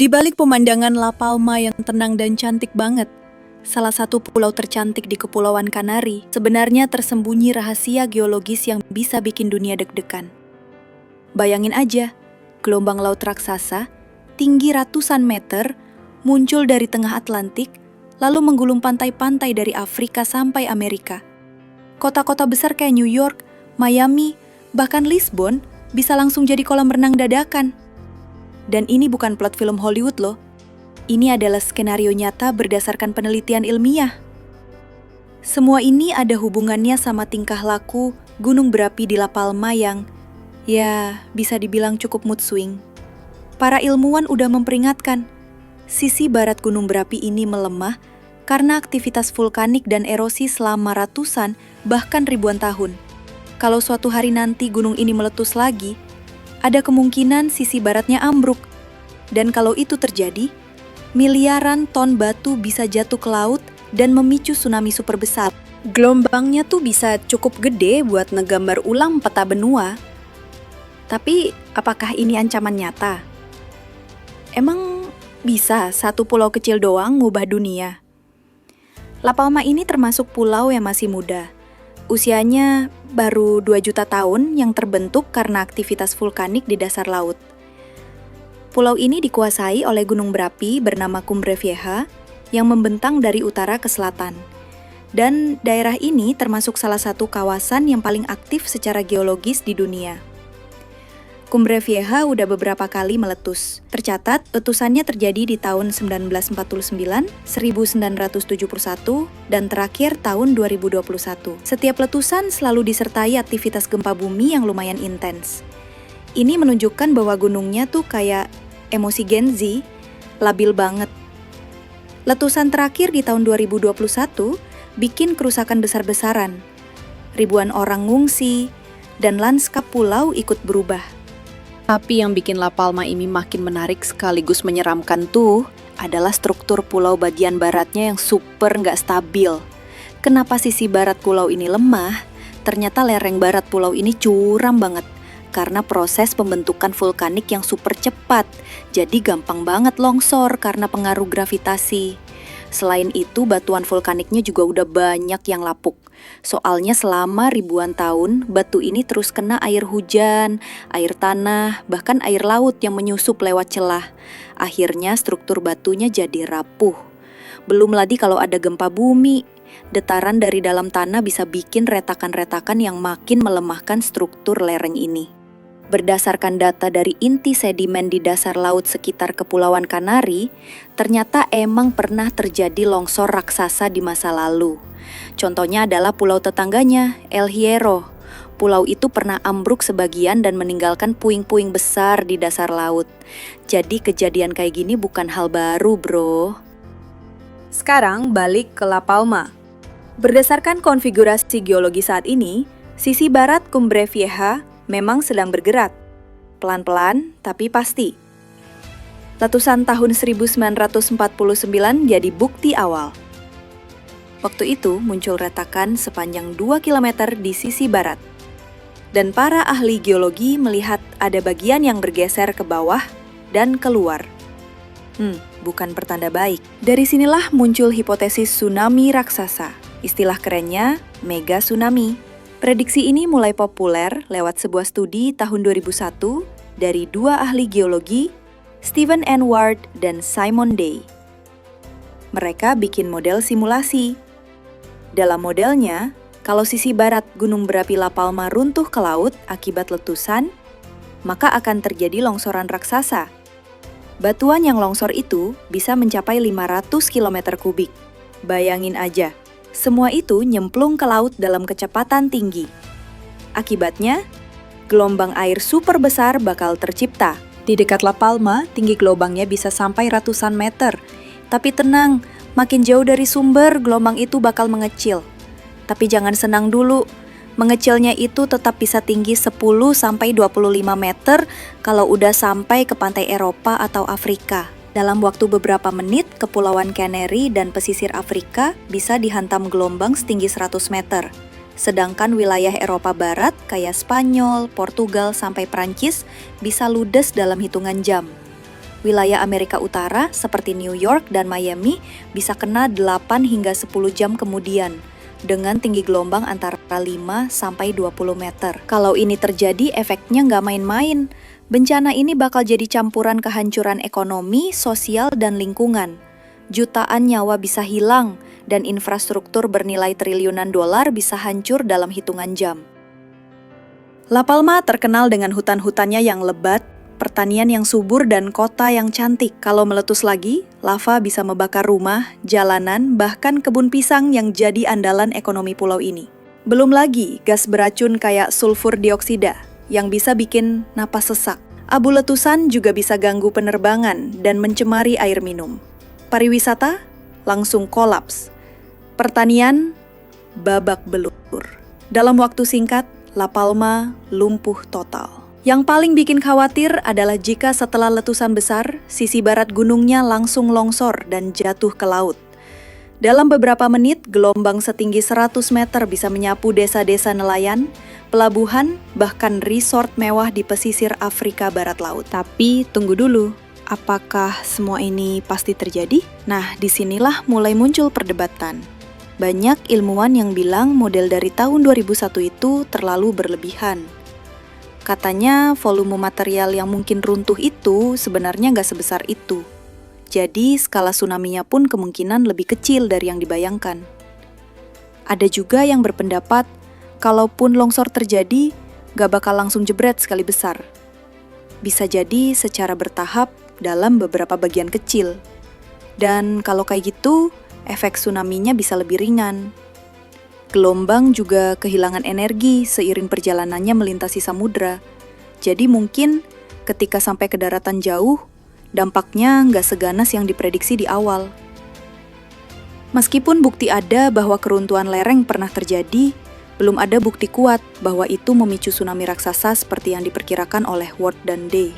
Di balik pemandangan La Palma yang tenang dan cantik banget, salah satu pulau tercantik di Kepulauan Kanari, sebenarnya tersembunyi rahasia geologis yang bisa bikin dunia deg-degan. Bayangin aja, gelombang laut raksasa, tinggi ratusan meter, muncul dari tengah Atlantik, lalu menggulung pantai-pantai dari Afrika sampai Amerika. Kota-kota besar kayak New York, Miami, bahkan Lisbon bisa langsung jadi kolam renang dadakan. Dan ini bukan plot film Hollywood loh. Ini adalah skenario nyata berdasarkan penelitian ilmiah. Semua ini ada hubungannya sama tingkah laku gunung berapi di La Palma yang, ya, bisa dibilang cukup mood swing. Para ilmuwan udah memperingatkan, sisi barat gunung berapi ini melemah karena aktivitas vulkanik dan erosi selama ratusan, bahkan ribuan tahun. Kalau suatu hari nanti gunung ini meletus lagi, ada kemungkinan sisi baratnya ambruk. Dan kalau itu terjadi, miliaran ton batu bisa jatuh ke laut dan memicu tsunami super besar. Gelombangnya tuh bisa cukup gede buat ngegambar ulang peta benua. Tapi apakah ini ancaman nyata? Emang bisa satu pulau kecil doang ngubah dunia? La Palma ini termasuk pulau yang masih muda. Usianya baru 2 juta tahun yang terbentuk karena aktivitas vulkanik di dasar laut. Pulau ini dikuasai oleh gunung berapi bernama Cumbre Vieja yang membentang dari utara ke selatan. Dan daerah ini termasuk salah satu kawasan yang paling aktif secara geologis di dunia. Cumbre Vieja udah beberapa kali meletus. Tercatat, letusannya terjadi di tahun 1949, 1971, dan terakhir tahun 2021. Setiap letusan selalu disertai aktivitas gempa bumi yang lumayan intens. Ini menunjukkan bahwa gunungnya tuh kayak emosi Gen Z, labil banget. Letusan terakhir di tahun 2021 bikin kerusakan besar-besaran. Ribuan orang ngungsi, dan lanskap pulau ikut berubah. Tapi yang bikin La Palma ini makin menarik sekaligus menyeramkan tuh adalah struktur pulau bagian baratnya yang super nggak stabil. Kenapa sisi barat pulau ini lemah? Ternyata lereng barat pulau ini curam banget karena proses pembentukan vulkanik yang super cepat. Jadi gampang banget longsor karena pengaruh gravitasi. Selain itu, batuan vulkaniknya juga udah banyak yang lapuk. Soalnya selama ribuan tahun, batu ini terus kena air hujan, air tanah, bahkan air laut yang menyusup lewat celah. Akhirnya struktur batunya jadi rapuh. Belum lagi kalau ada gempa bumi, dataran dari dalam tanah bisa bikin retakan-retakan yang makin melemahkan struktur lereng ini. Berdasarkan data dari inti sedimen di dasar laut sekitar Kepulauan Kanari, ternyata emang pernah terjadi longsor raksasa di masa lalu. Contohnya adalah pulau tetangganya, El Hierro. Pulau itu pernah ambruk sebagian dan meninggalkan puing-puing besar di dasar laut. Jadi kejadian kayak gini bukan hal baru, bro. Sekarang balik ke La Palma. Berdasarkan konfigurasi geologi saat ini, sisi barat Cumbre Vieja memang sedang bergerak, pelan-pelan tapi pasti. Letusan tahun 1949 jadi bukti awal. Waktu itu muncul retakan sepanjang 2 km di sisi barat. Dan para ahli geologi melihat ada bagian yang bergeser ke bawah dan keluar. Bukan pertanda baik. Dari sinilah muncul hipotesis tsunami raksasa. Istilah kerennya mega tsunami. Prediksi ini mulai populer lewat sebuah studi tahun 2001 dari 2 ahli geologi, Stephen N. Ward dan Simon Day. Mereka bikin model simulasi. Dalam modelnya, kalau sisi barat gunung berapi La Palma runtuh ke laut akibat letusan, maka akan terjadi longsoran raksasa. Batuan yang longsor itu bisa mencapai 500 km kubik. Bayangin aja. Semua itu nyemplung ke laut dalam kecepatan tinggi. Akibatnya, gelombang air super besar bakal tercipta. Di dekat La Palma, tinggi gelombangnya bisa sampai ratusan meter. Tapi tenang, makin jauh dari sumber, gelombang itu bakal mengecil. Tapi jangan senang dulu. Mengecilnya itu tetap bisa tinggi 10-25 meter kalau udah sampai ke pantai Eropa atau Afrika. Dalam waktu beberapa menit, Kepulauan Canary dan pesisir Afrika bisa dihantam gelombang setinggi 100 meter. Sedangkan wilayah Eropa Barat kayak Spanyol, Portugal, sampai Prancis bisa ludes dalam hitungan jam. Wilayah Amerika Utara seperti New York dan Miami bisa kena 8 hingga 10 jam kemudian dengan tinggi gelombang antara 5 sampai 20 meter. Kalau ini terjadi, efeknya nggak main-main. Bencana ini bakal jadi campuran kehancuran ekonomi, sosial, dan lingkungan. Jutaan nyawa bisa hilang, dan infrastruktur bernilai triliunan dolar bisa hancur dalam hitungan jam. La Palma terkenal dengan hutan-hutannya yang lebat, pertanian yang subur, dan kota yang cantik. Kalau meletus lagi, lava bisa membakar rumah, jalanan, bahkan kebun pisang yang jadi andalan ekonomi pulau ini. Belum lagi gas beracun kayak sulfur dioksida yang bisa bikin napas sesak. Abu letusan juga bisa ganggu penerbangan dan mencemari air minum. Pariwisata langsung kolaps. Pertanian babak belur. Dalam waktu singkat, La Palma lumpuh total. Yang paling bikin khawatir adalah jika setelah letusan besar, sisi barat gunungnya langsung longsor dan jatuh ke laut. Dalam beberapa menit, gelombang setinggi 100 meter bisa menyapu desa-desa nelayan, pelabuhan, bahkan resort mewah di pesisir Afrika Barat Laut. Tapi tunggu dulu, apakah semua ini pasti terjadi? Nah, disinilah mulai muncul perdebatan. Banyak ilmuwan yang bilang model dari tahun 2001 itu terlalu berlebihan. Katanya volume material yang mungkin runtuh itu sebenarnya nggak sebesar itu. Jadi skala tsunami-nya pun kemungkinan lebih kecil dari yang dibayangkan. Ada juga yang berpendapat, kalaupun longsor terjadi, nggak bakal langsung jebret sekali besar. Bisa jadi secara bertahap dalam beberapa bagian kecil. Dan kalau kayak gitu, efek tsunami-nya bisa lebih ringan. Gelombang juga kehilangan energi seiring perjalanannya melintasi samudra. Jadi mungkin ketika sampai ke daratan jauh, dampaknya nggak seganas yang diprediksi di awal. Meskipun bukti ada bahwa keruntuhan lereng pernah terjadi, belum ada bukti kuat bahwa itu memicu tsunami raksasa seperti yang diperkirakan oleh Ward dan Day.